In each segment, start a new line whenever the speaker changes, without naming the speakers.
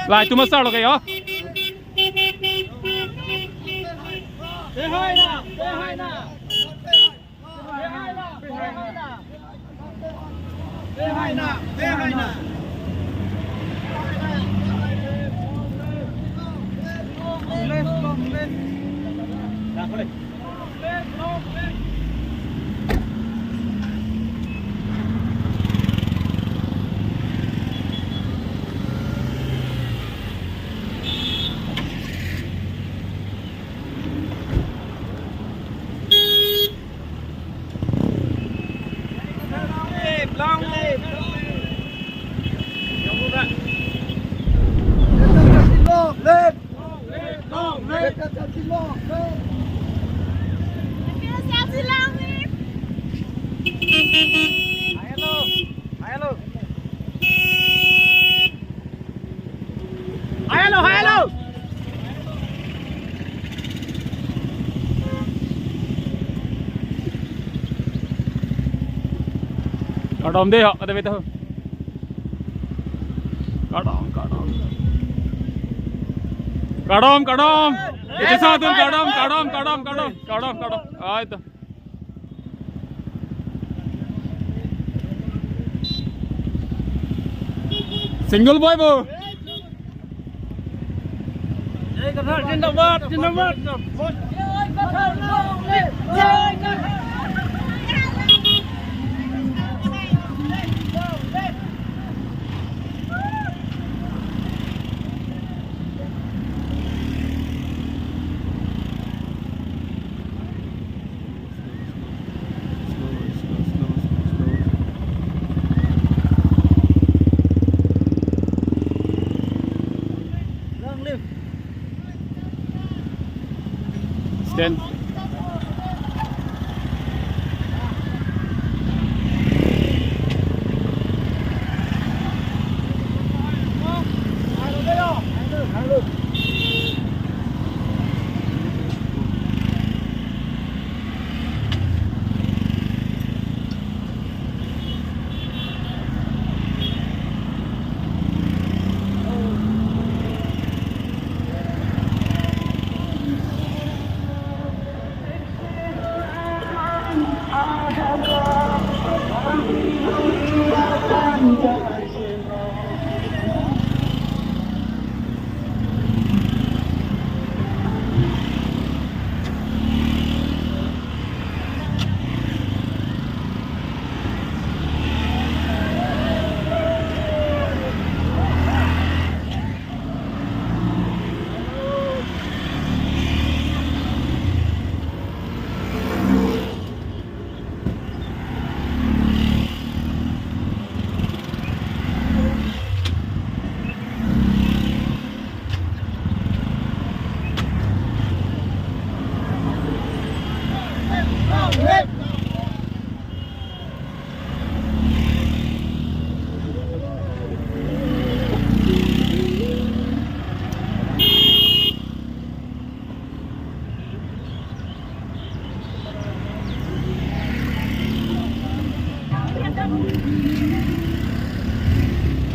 lại tụi mình sao được cái đó
long lên hello
Kadom deh, kata betul. Kadom. Itu satu kadom. Ah itu. Single boy bu.
Kathar jindabad.
Stand.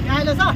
Ai là sao?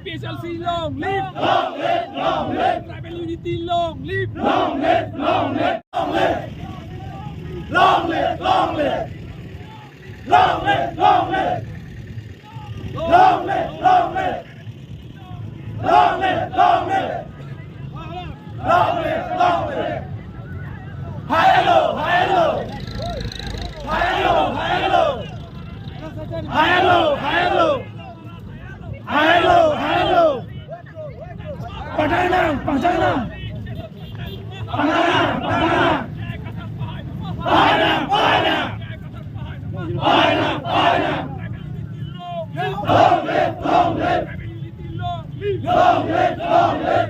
APHLC long live! Long live! Long live! Tribal unity long live! Long live! Long live! Long live! Long live! Long live! Long live! Long live! Long live! Long live! Long live! Long live! Long live! Long live! High and low! High and low! High and low! High and low! High and low! High and low! Hello, hello. Pandanang, pandanang. Pandanang, pandanang. Pandanang, pandanang. Pandanang, pandanang. Long live, long live. Long live, long live.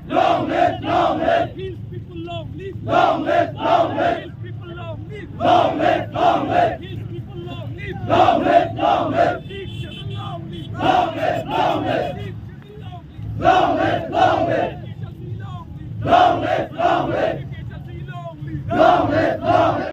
Long live, long live. Hills people long live. Long live, long live. Hills people long live. Long live, long live. Hills people long live. Long live, long live. Long live, long live. Long live, long live. Long live, long live. Long live, long live.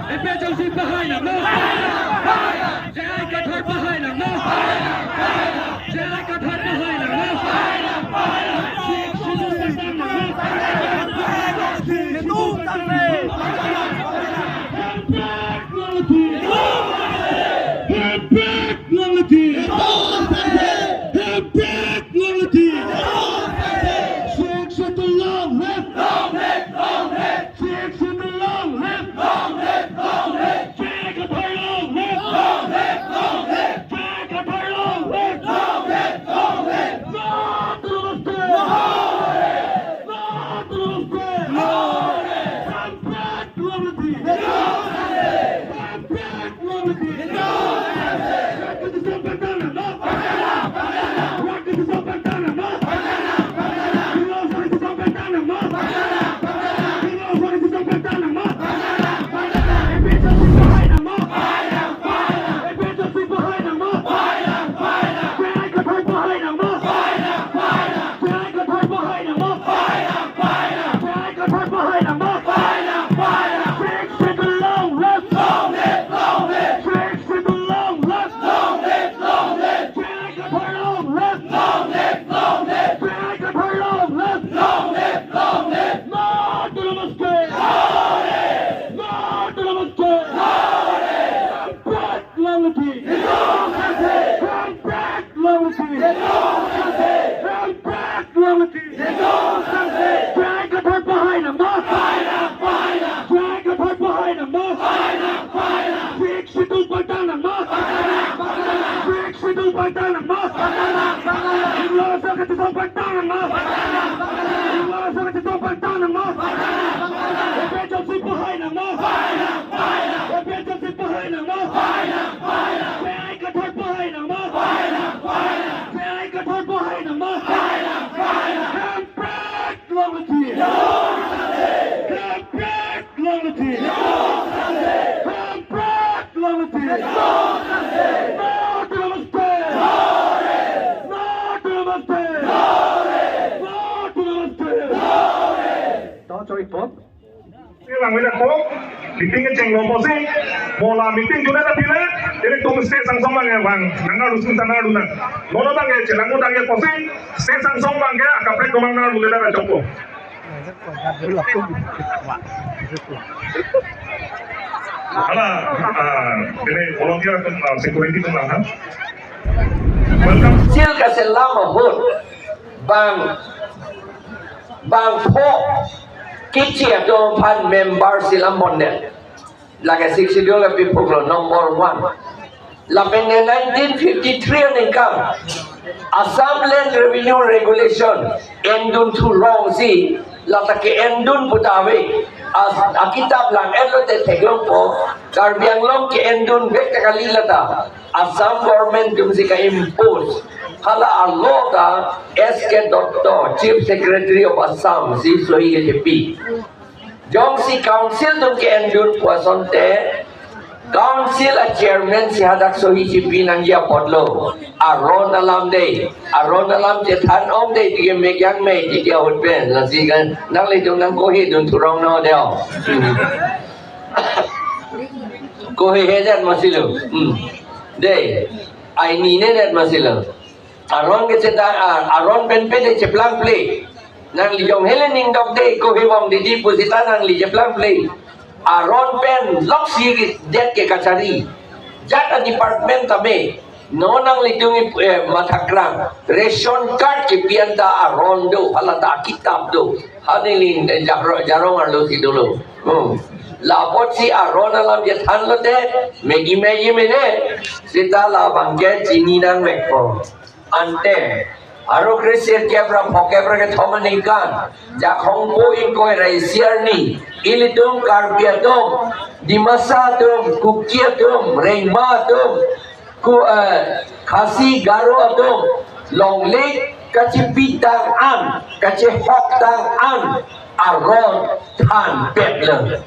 APHLC behind them, no! Kathar behind them, no! Kathar behind them, no! Fix it ketupat tanah mas. Iluasa ketupat tanah mas. Iluasa ketupat tanah mas. Betul si bahai nama. Betul si bahai nama. Saya ketupat bahai nama. Saya ketupat bahai nama. Kampret lomati. Kampret lomati. Kampret lomati.
Lang với đặc phố, meeting cái trình lồng bò xí, mò là meeting chúng ta đã đi lên, để tung state sang sông bằng vàng, nắng nào luôn tan nào luôn nè, mò nó bằng cái chỉ lang một đằng cái bò xí, state sang sông bằng cái, cặp lấy công năng nào luôn lên là chọc bộ. Ala, ini volunteer security tu lah, welcome.
Sil kasi lama hut bang po kicik tu pan member silam bonnet lagi 60 dolar people number 1 lapeng 1953 ni kan Assam Land Revenue Regulation endun tu long si latake endun putawe akitab lang elo te teglong po karbiang long ke endun bek kali lata Assam government dum si ka impose hala allo ka SK Dr. Chief Secretary of Assam si Sohi Happy jong si council dum ke endun po sonte council a chairman si hadak Sohi Happy nang ya podlo aron alam je than om de tige mekyang me tige hot pen la si kan nang le dum nang ko he dun turong no deo ko he dat masilo de ai ni ne dat masilo aron ke ceta aron pen de cheplang play nang li jong helening dok de ko he wong di pusita nang li cheplang play aron pen lok si det ke kachari jata department tabe no nang lidungi matakrang ration card ke pianta aron do halata kitab do hanilin jarong arlo si dulu lapot si aron alam je than lote megi mene sita la bangke chini nang mekpo ante aro krisir kebra pokebra ke thomaningan jakhong po ingkoi raisiar ni ilitum karbiatum dimasatum kukiatum reima tum ku khasi garo atum longlik kacipitang an kacihok an aron than petleng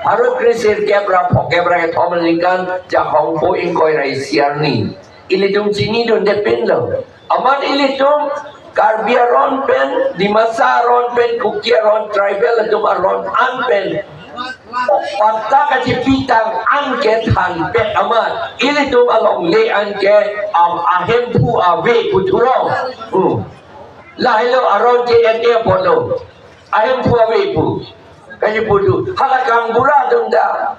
aro krisir kebra pokebra ke thomaningan jakhong po ingkoi raisiar ni ilitum chini don depend lo aman ilitum karbiaron pen dimasaron pen kukiaron tribal atum aron an pen patta kacipitang an ke than pet aman ilitum along le an ke ahem pu ave puturong la hello aron ke ete polo ahem pu ave pu kaji putu halakang bura dunda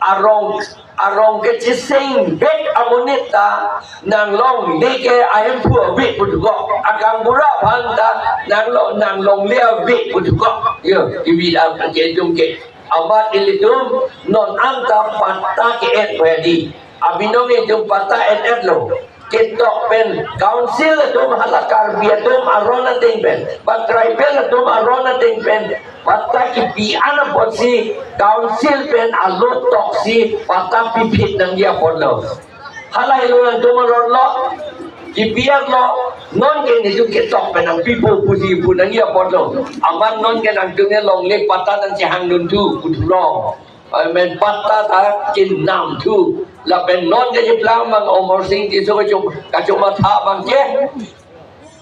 arong ke chising bek amonita nang long leke ayam pu bek putugo akang bura phanta nang long le bek putugo yo ibida ke dum ke amat ilidum non anta patta ke et wedi abinong idum patta et lo ketok pen council tum halakar biatum arona ting pen but tribal tum arona ting pen patta ki piana posi council pen alot toksi patta pipit nang dia podlo halai lo nang tum lo ki biar lo non ke ni juk ketok pen nang pipo pusi pu nang dia podlo aman non ke nang tung long le patta nang si hang dun tu putro men patta ta kin nam tu la ben non ke jeplang mang omor sing ti so ka cuma tha bang ke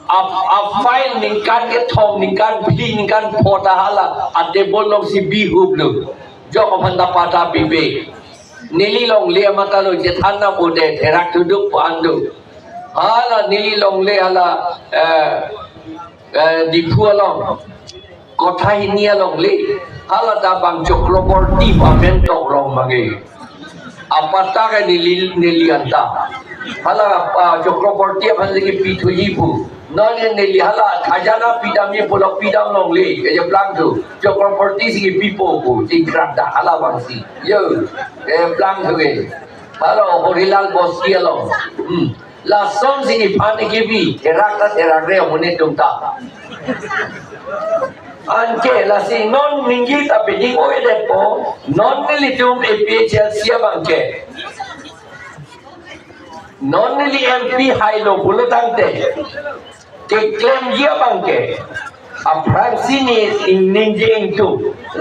a file ningkan ke thong ningkan phi ningkan phota hala ate bolong si bi hub lu jo ko phanda pata bibe nili long le mata lo je thanna bode therak tuduk pandu hala nili long le hala dipualong kotha hinia long le hala ta bang chokroborti pamen tok rong mage apata ka nilianta hala chokroborti aphan lagi pithu ibu non nili hala khajana pidami polok pidam long le ke plang tu chokroborti si pipo ko tikrada hala bangsi yo plang tu ke hala horilal boski long la som sini pan ekibi terak re mune tumta anke la si non mingi ta beding oe depo non militum APHLC bangke non li MP hailo bulutante ke claim dia bangke a sini in ninjing tu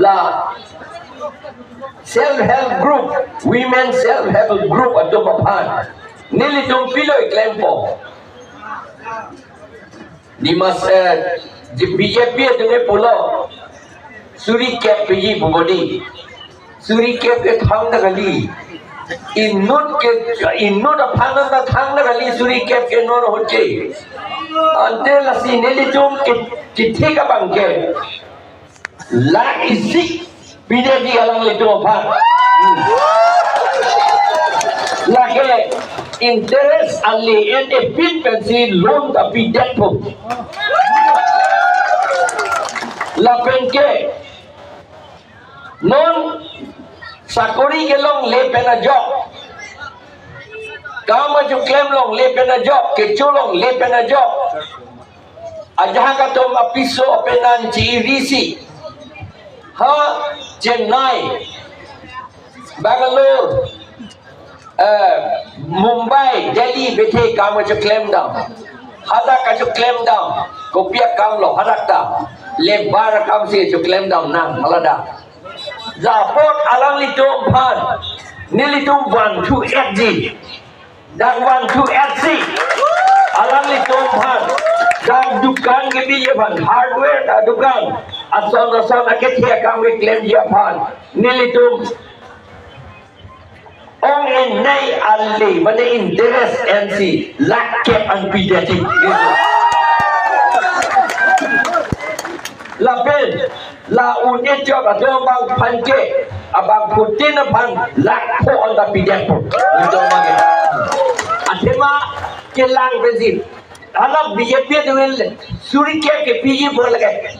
la self-help group, women self-help group atau papan. Nili tum piloi kelompok. Di masa di BJP itu ne pulau suri cap pergi budi, suri cap ke thang dah kali, inut apa dah thang dah kali suri cap ke non hoce. Ante lasi nili tum kita bangke, la isi. Bila di alang itu apa? Lagi interest ali and pin pensi loan tapi debt pun. Lapen ke non sakori ke long le pena job. Kamu ju claim long le pena job, keculong le pena job. Ajah katom apiso penan cirisi. Ha Chennai, Bangalore, Mumbai, Delhi, bete kamu je claim down. Hada kaju claim down. Kopiak kamu lo hadak dah. Lebar kamu sih je claim down nang malada. Zapot alang litum pan, nilitum 128G, dan 128C. Alang litum pan, dan dukan kebi pan hardware dan dukan. Asal akhirnya kami klaim dia pan nilitum orang yang naik alih mana interest NC lakep an pidati lapen la unit job atau bang panke abang putin pan lakpo on the pidati itu mana akhirnya kelang benzin alam BJP dengan suri ke PG boleh ke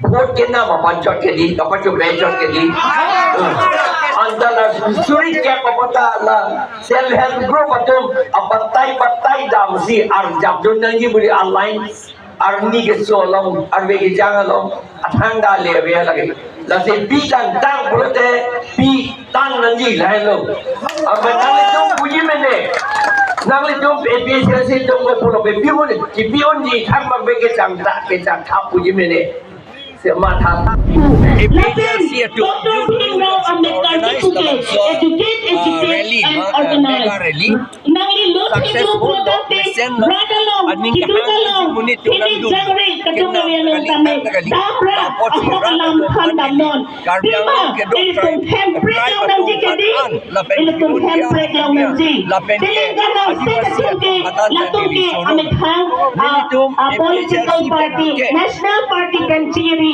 vote ke nama pancot ke di apa tu bencot ke di antara suri ke apa la self help group atau batai dam si arjab dunia ni boleh online arni ke solong arbe ke jangan long athanda le be lagi la se pi tang boleh te pi tang nanti lain long apa nang tu puji mene nang le tu APHLC tu boleh be pi boleh ki pi on ni thang ba be ke jang tak ke jang thap puji mene Semata
APHLC to organize rally and organize. Nangli successful mission admin kahang munit tulang dum kena kali dabra alam khandam non bima iltum template lang jikedi iltum template lang nanti telengana state latungi amit hang political party national party kanciri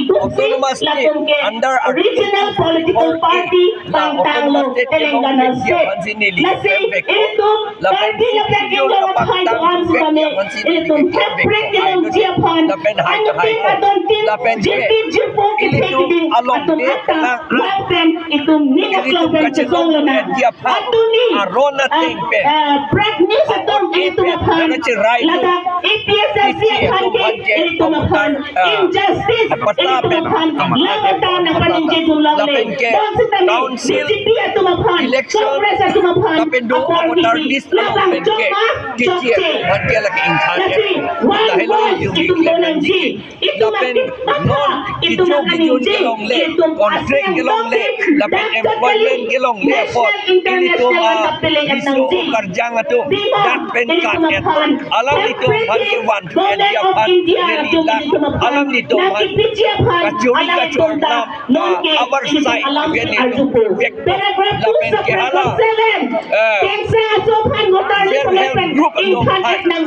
latungi regional political party bangtanglo telengana state nasi iltum party lapagin lang khay doan sumane iltum template lang jiapan ano tingkadon JP Jipo kitekidin atong hata lapen itong ninaklogan sa zonglana atuni break news atong itong apan laga APHLC apan itong apan injustice itong apan lamatan ang paninjitong lawle council itong apan congress atong apan authority labang joma jokse kasi one voice itong donanji itong maka itong makaninji itong
konflik gelong le dapat employment gelong le for itong isu kerja ngatu dan penkat alam itu bagi wan tu dia pan alam itu kacuri na our side again itu lapen ke hala
pensa sopan motor group ng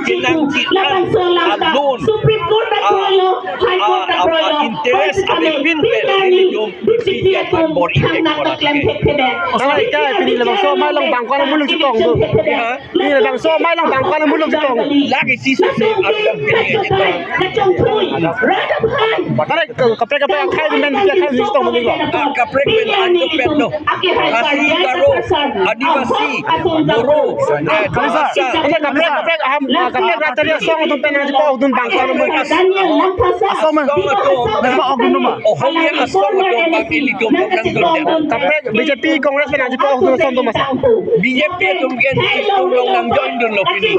alone Supreme Court High Court
interest abe pinpel ini yung dia pan bor ini
Alright, pilih lebang so mai long bang kwana mulung sitong tu. Pilih lebang so mai long bang kwana mulung sitong.
lagi sisa ada
Bakare kapre yang khai men dia khai sitong mulung lo.
kaprek ben ando pedno kasi karo adivasi boro
Kalisa, ini Kapag Raja Asong Atum penang Jepang Atum bangkang namun.
Asong Atum.
Nagpa Atum naman.
Oh, kami ang Asong Atum pagpilito ng
Kapag BJP Kongres penang Jepang Atum Asong Atum masa.
BJP itong tulong ng John Dunlop ini.